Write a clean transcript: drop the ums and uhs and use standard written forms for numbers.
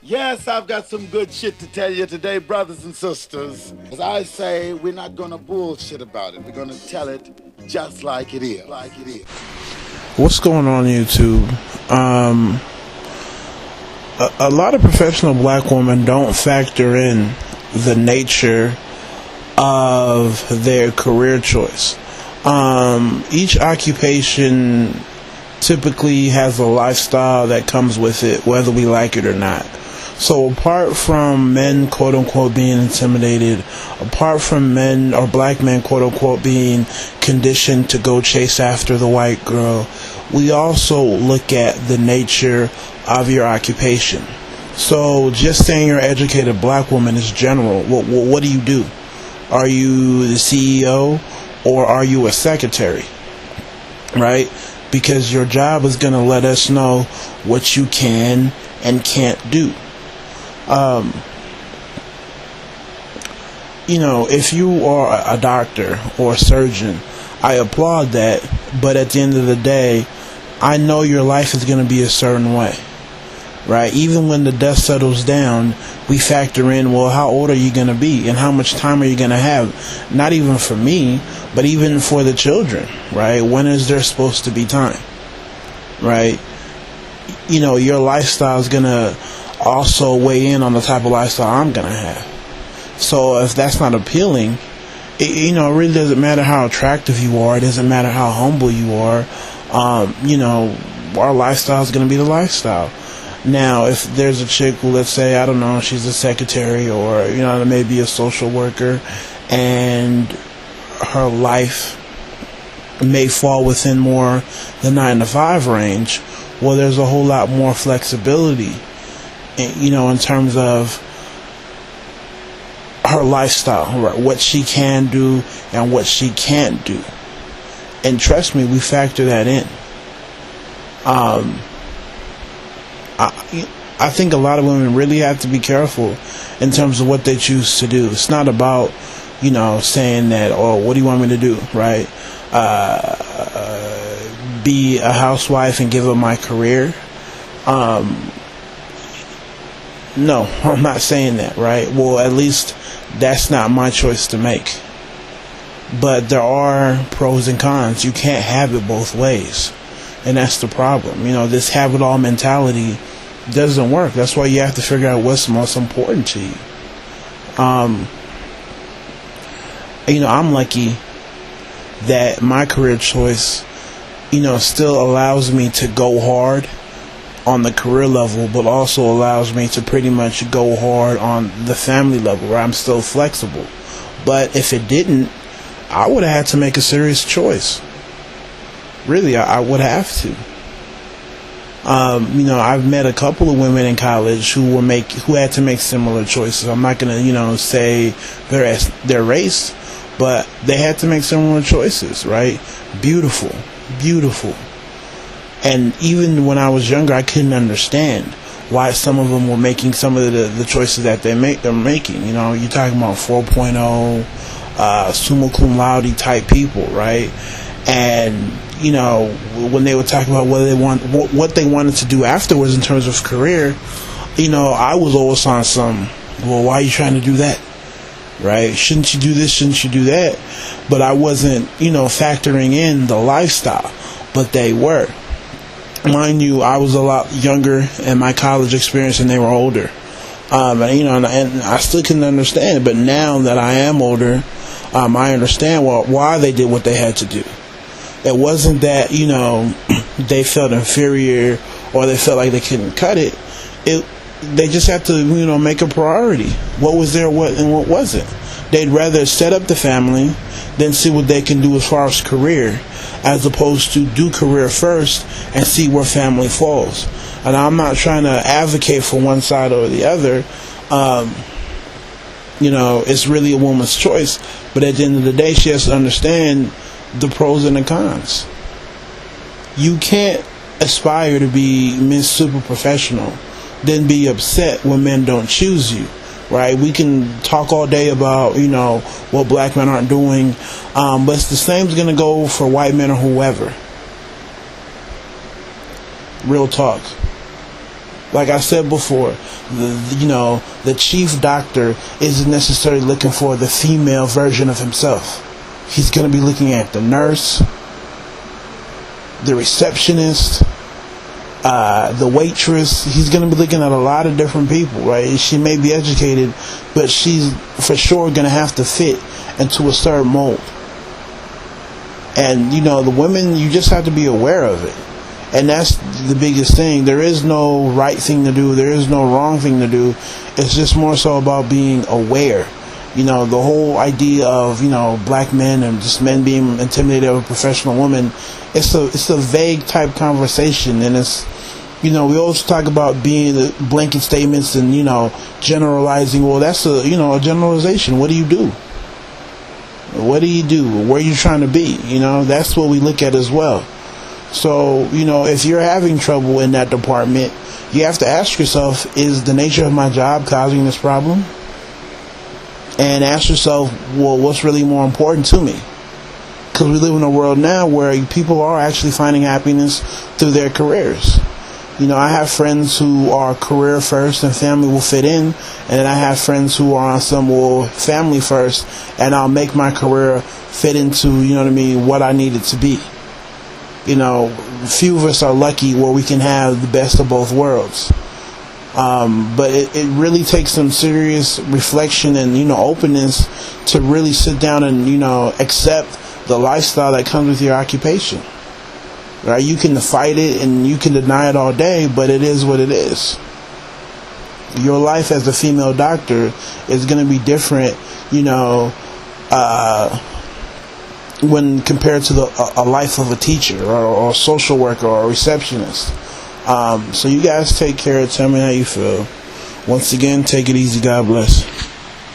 Yes, I've got some good shit to tell you today, brothers and sisters. As I say, we're not gonna bullshit about it. We're gonna tell it just like it is. What's going on YouTube? A lot of professional black women don't factor in the nature of their career choice. Each occupation typically has a lifestyle that comes with it, whether we like it or not. So apart from men, quote unquote, being intimidated, apart from men or black men, quote unquote, being conditioned to go chase after the white girl, we also look at the nature of your occupation. So just saying you're an educated black woman is general. What do you do? Are you the CEO or are you a secretary? Right? Because your job is going to let us know what you can and can't do. If you are a doctor or a surgeon, I applaud that, but at the end of the day, I know your life is going to be a certain way, right? Even when the dust settles down, we factor in, well, how old are you going to be and how much time are you going to have? Not even for me, but even for the children, right? When is there supposed to be time, right? Your lifestyle is going to also weigh in on the type of lifestyle I'm going to have. So if that's not appealing, it really doesn't matter how attractive you are. It doesn't matter how humble you are. Our lifestyle is going to be the lifestyle. Now, if there's a chick who, let's say, I don't know, she's a secretary or, maybe a social worker, and her life may fall within more the 9 to 5 range, well, there's a whole lot more flexibility, in terms of her lifestyle, right? What she can do and what she can't do. And trust me, we factor that in. I think a lot of women really have to be careful in terms of what they choose to do. It's not about, saying that, oh, what do you want me to do, right? Be a housewife and give up my career. No, I'm not saying that, right? Well, at least that's not my choice to make. But there are pros and cons. You can't have it both ways. And that's the problem. This have-it-all mentality doesn't work. That's why you have to figure out what's most important to you. I'm lucky that my career choice, still allows me to go hard on the career level, but also allows me to pretty much go hard on the family level, where I'm still flexible. But if it didn't, I would have had to make a serious choice. Really, I would have to. I've met a couple of women in college who had to make similar choices. I'm not gonna, say their race, but they had to make similar choices, right? Beautiful. And even when I was younger, I couldn't understand why some of them were making some of the choices that they're making. You're talking about 4.0, summa cum laude type people, right? And when they would talk about what they wanted to do afterwards in terms of career, I was always on some, well, why are you trying to do that? Right? Shouldn't you do this? Shouldn't you do that? But I wasn't, factoring in the lifestyle, but they were. Mind you, I was a lot younger in my college experience and they were older. And I still couldn't understand it. But now that I am older, I understand why they did what they had to do. It wasn't that, they felt inferior or they felt like they couldn't cut it. They just had to, make a priority. What was there, and what wasn't. They'd rather set up the family than see what they can do as far as career, as opposed to do career first and see where family falls. And I'm not trying to advocate for one side or the other. It's really a woman's choice. But at the end of the day, she has to understand the pros and the cons. You can't aspire to be Miss Super Professional, then be upset when men don't choose you. Right? We can talk all day about, what black men aren't doing, but it's the same is going to go for white men or whoever. Real talk. Like I said before, the chief doctor isn't necessarily looking for the female version of himself. He's going to be looking at the nurse, the receptionist, the waitress. He's going to be looking at a lot of different people, right? She may be educated, but she's for sure going to have to fit into a certain mold. And, the women, you just have to be aware of it. And that's the biggest thing. There is no right thing to do. There is no wrong thing to do. It's just more so about being aware. The whole idea of, black men and just men being intimidated of a professional woman, it's a vague type conversation. And it's, we always talk about being blanket statements and, generalizing. Well, that's a generalization. What do you do? What do you do? Where are you trying to be? That's what we look at as well. So, if you're having trouble in that department, you have to ask yourself, is the nature of my job causing this problem? And ask yourself, well, what's really more important to me? Because we live in a world now where people are actually finding happiness through their careers. I have friends who are career first and family will fit in. And then I have friends who are on some, family first, and I'll make my career fit into, what I need it to be. Few of us are lucky where we can have the best of both worlds. But it really takes some serious reflection and, openness to really sit down and, accept the lifestyle that comes with your occupation. Right? You can fight it and you can deny it all day, but it is what it is. Your life as a female doctor is going to be different, when compared to a life of a teacher or a social worker or a receptionist. So you guys take care. Tell me how you feel. Once again, take it easy. God bless.